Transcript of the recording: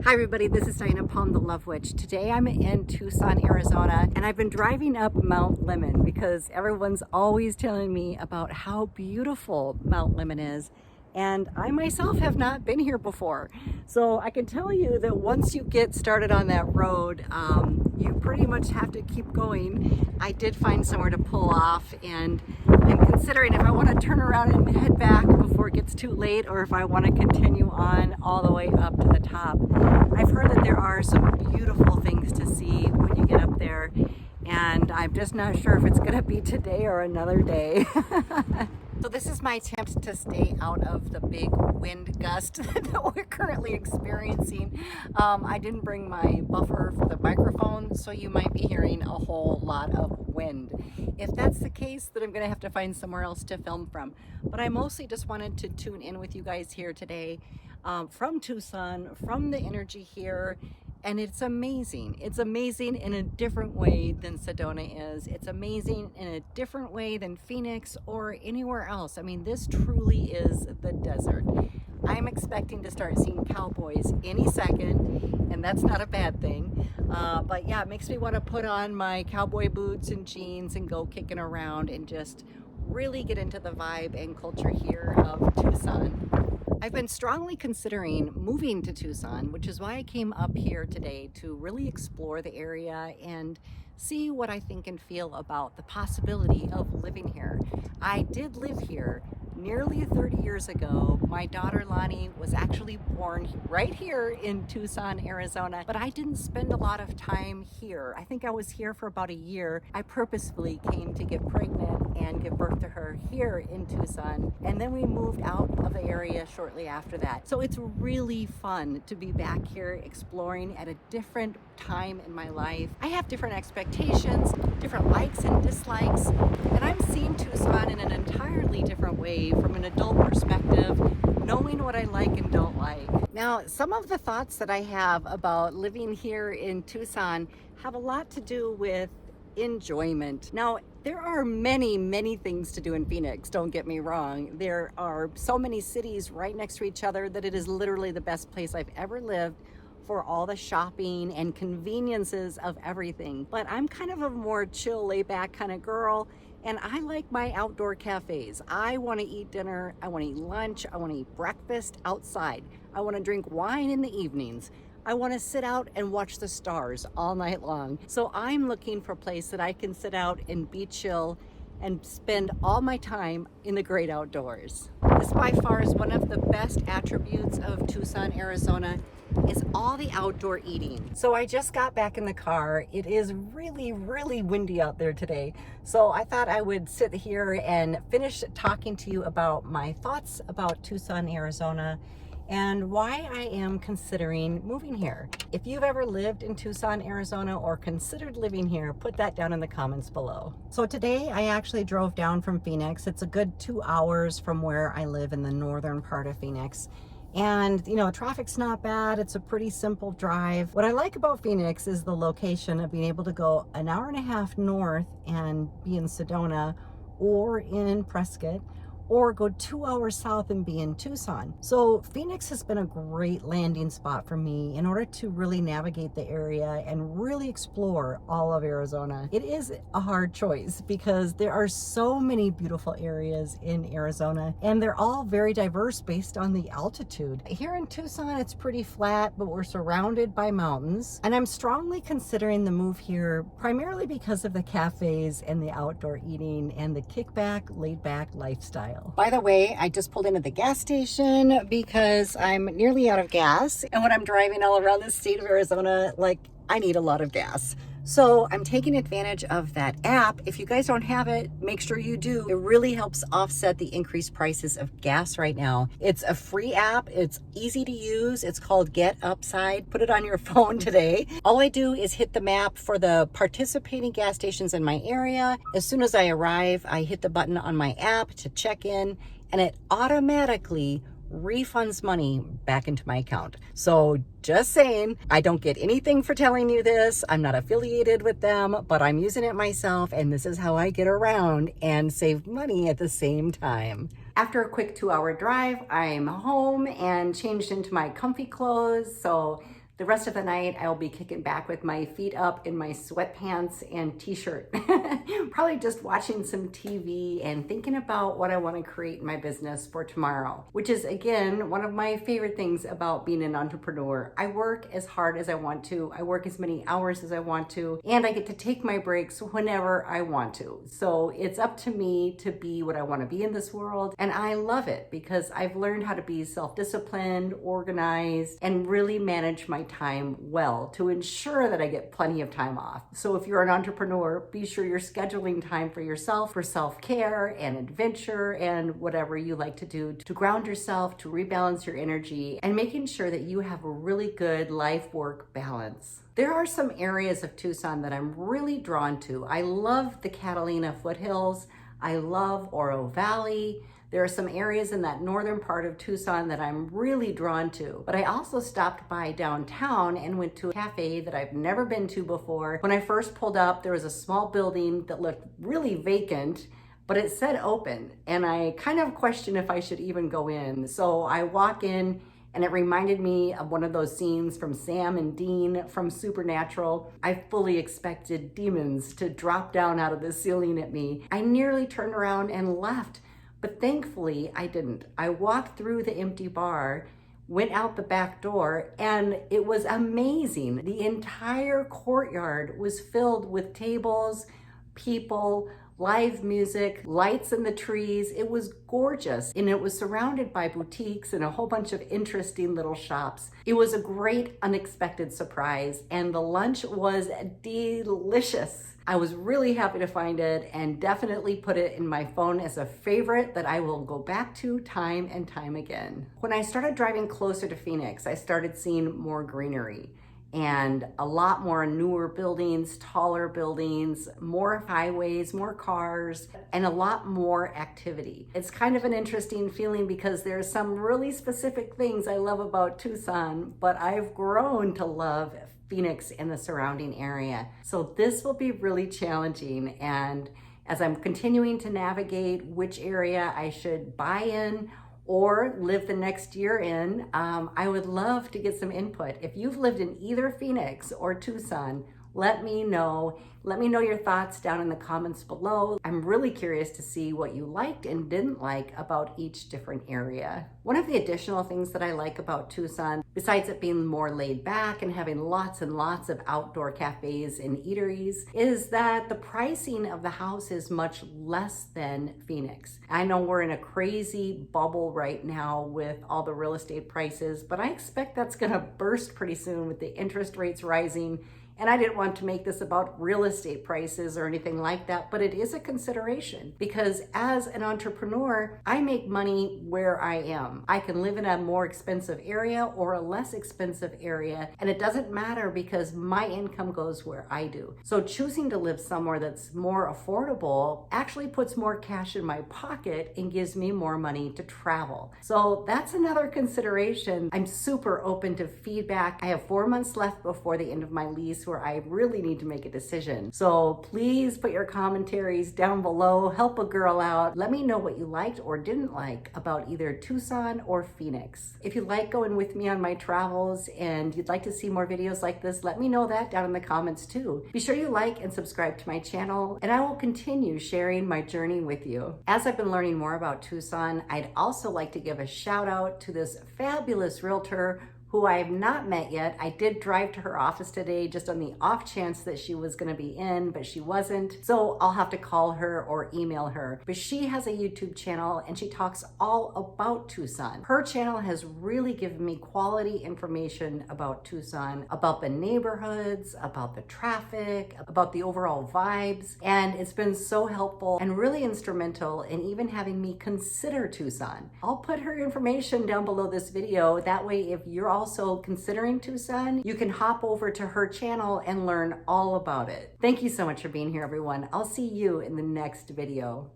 Hi everybody, this is Diana Palm, the Love Witch. Today I'm in Tucson, Arizona, and I've been driving up Mount Lemmon because everyone's always telling me about how beautiful Mount Lemmon is. And I myself have not been here before. So I can tell you that once you get started on that road, you pretty much have to keep going. I did find somewhere to pull off, and I'm considering if I want to turn around and head back before it gets too late, or if I want to continue on all the way up to the top. I've heard that there are some beautiful things to see when you get up there, and I'm just not sure if it's going to be today or another day. So this is my attempt to stay out of the big wind gust that we're currently experiencing. I didn't bring my buffer for the microphone, so you might be hearing a whole lot of wind. If that's the case, then I'm gonna have to find somewhere else to film from. But I mostly just wanted to tune in with you guys here today from Tucson, from the energy here. And it's amazing. It's amazing in a different way than Sedona is. It's amazing in a different way than Phoenix or anywhere else. I mean, this truly is the desert. I'm expecting to start seeing cowboys any second, and that's not a bad thing. But yeah, it makes me want to put on my cowboy boots and jeans and go kicking around and just really get into the vibe and culture here of Tucson. I've been strongly considering moving to Tucson, which is why I came up here today to really explore the area and see what I think and feel about the possibility of living here. I did live here nearly 30 years ago. My daughter Lonnie was actually born right here in Tucson, Arizona, but I didn't spend a lot of time here. I think I was here for about a year. I purposefully came to get pregnant and give birth to her here in Tucson, and then we moved out of the area shortly after that. So it's really fun to be back here exploring at a different time in my life. I have different expectations, different likes and dislikes, and I'm seeing Tucson in an entirely different way from an adult perspective, knowing what I like and don't like. Now, some of the thoughts that I have about living here in Tucson have a lot to do with enjoyment. Now, there are many things to do in Phoenix, don't get me wrong. There are so many cities right next to each other that it is literally the best place I've ever lived for all the shopping and conveniences of everything. But I'm kind of a more chill, laid back kind of girl, and I like my outdoor cafes. I want to eat dinner, I want to eat lunch, I want to eat breakfast outside. I want to drink wine in the evenings. I want to sit out and watch the stars all night long. So I'm looking for a place that I can sit out and be chill and spend all my time in the great outdoors. This by far is one of the best attributes of Tucson, Arizona, is all the outdoor eating. So I just got back in the car. It is really windy out there today. So I thought I would sit here and finish talking to you about my thoughts about Tucson, Arizona, and why I am considering moving here. If you've ever lived in Tucson, Arizona, or considered living here, put that down in the comments below. So today I actually drove down from Phoenix. It's a good 2 hours from where I live in the northern part of Phoenix. And you know, traffic's not bad. It's a pretty simple drive. What I like about Phoenix is the location of being able to go an hour and a half north and be in Sedona or in Prescott, or go 2 hours south and be in Tucson. So Phoenix has been a great landing spot for me in order to really navigate the area and really explore all of Arizona. It is a hard choice because there are so many beautiful areas in Arizona, and they're all very diverse based on the altitude. Here in Tucson, it's pretty flat, but we're surrounded by mountains. And I'm strongly considering the move here primarily because of the cafes and the outdoor eating and the kickback, laid back lifestyle. By the way, I just pulled into the gas station because I'm nearly out of gas. And when I'm driving all around the state of Arizona, like, I need a lot of gas. So I'm taking advantage of that app. If you guys don't have it, make sure you do. It really helps offset the increased prices of gas right now. It's a free app. It's easy to use. It's called Get Upside. Put it on your phone today. All I do is hit the map for the participating gas stations in my area. As soon as I arrive, I hit the button on my app to check in, and it automatically refunds money back into my account. So just saying, I don't get anything for telling you this. I'm not affiliated with them, but I'm using it myself, and this is how I get around and save money at the same time. After a quick 2-hour drive, I'm home and changed into my comfy clothes. So The rest of the night, I'll be kicking back with my feet up in my sweatpants and t-shirt, probably just watching some TV and thinking about what I want to create in my business for tomorrow, which is, again, one of my favorite things about being an entrepreneur. I work as hard as I want to, I work as many hours as I want to, and I get to take my breaks whenever I want to. So it's up to me to be what I want to be in this world, and I love it because I've learned how to be self-disciplined, organized, and really manage my time well to ensure that I get plenty of time off. So if you're an entrepreneur, be sure you're scheduling time for yourself, for self-care and adventure and whatever you like to do to ground yourself, to rebalance your energy, and making sure that you have a really good life-work balance. There are some areas of Tucson that I'm really drawn to. I love the Catalina foothills. I love Oro Valley. There are some areas in that northern part of Tucson that I'm really drawn to. But I also stopped by downtown and went to a cafe that I've never been to before. When I first pulled up, there was a small building that looked really vacant, but it said open. And I kind of questioned if I should even go in. So I walk in, and it reminded me of one of those scenes from Sam and Dean from Supernatural. I fully expected demons to drop down out of the ceiling at me. I nearly turned around and left, but thankfully I didn't. I walked through the empty bar, went out the back door, and it was amazing. The entire courtyard was filled with tables, people, live music, lights in the trees. It was gorgeous, and it was surrounded by boutiques and a whole bunch of interesting little shops. It was a great unexpected surprise, and the lunch was delicious. I was really happy to find it and definitely put it in my phone as a favorite that I will go back to time and time again. When I started driving closer to Phoenix, I started seeing more greenery and a lot more newer buildings, taller buildings, more highways, more cars, and a lot more activity. It's kind of an interesting feeling because there's some really specific things I love about Tucson, but I've grown to love Phoenix and the surrounding area. So this will be really challenging, and as I'm continuing to navigate which area I should buy in or live the next year in, I would love to get some input. If you've lived in either Phoenix or Tucson, let me know. Let me know your thoughts down in the comments below. I'm really curious to see what you liked and didn't like about each different area. One of the additional things that I like about Tucson, besides it being more laid back and having lots and lots of outdoor cafes and eateries, is that the pricing of the house is much less than Phoenix. I know we're in a crazy bubble right now with all the real estate prices, but I expect that's gonna burst pretty soon with the interest rates rising. And I didn't want to make this about real estate prices or anything like that, but it is a consideration because as an entrepreneur, I make money where I am. I can live in a more expensive area or a less expensive area, and it doesn't matter because my income goes where I do. So choosing to live somewhere that's more affordable actually puts more cash in my pocket and gives me more money to travel. So that's another consideration. I'm super open to feedback. I have 4 months left before the end of my lease where I really need to make a decision. So please put your commentaries down below, help a girl out. Let me know what you liked or didn't like about either Tucson or Phoenix. If you like going with me on my travels and you'd like to see more videos like this, let me know that down in the comments too. Be sure you like and subscribe to my channel, and I will continue sharing my journey with you. As I've been learning more about Tucson, I'd also like to give a shout out to this fabulous realtor who I have not met yet. I did drive to her office today just on the off chance that she was gonna be in, but she wasn't. So I'll have to call her or email her. But she has a YouTube channel and she talks all about Tucson. Her channel has really given me quality information about Tucson, about the neighborhoods, about the traffic, about the overall vibes. And it's been so helpful and really instrumental in even having me consider Tucson. I'll put her information down below this video. That way, if you're also considering Tucson, you can hop over to her channel and learn all about it. Thank you so much for being here, everyone. I'll see you in the next video.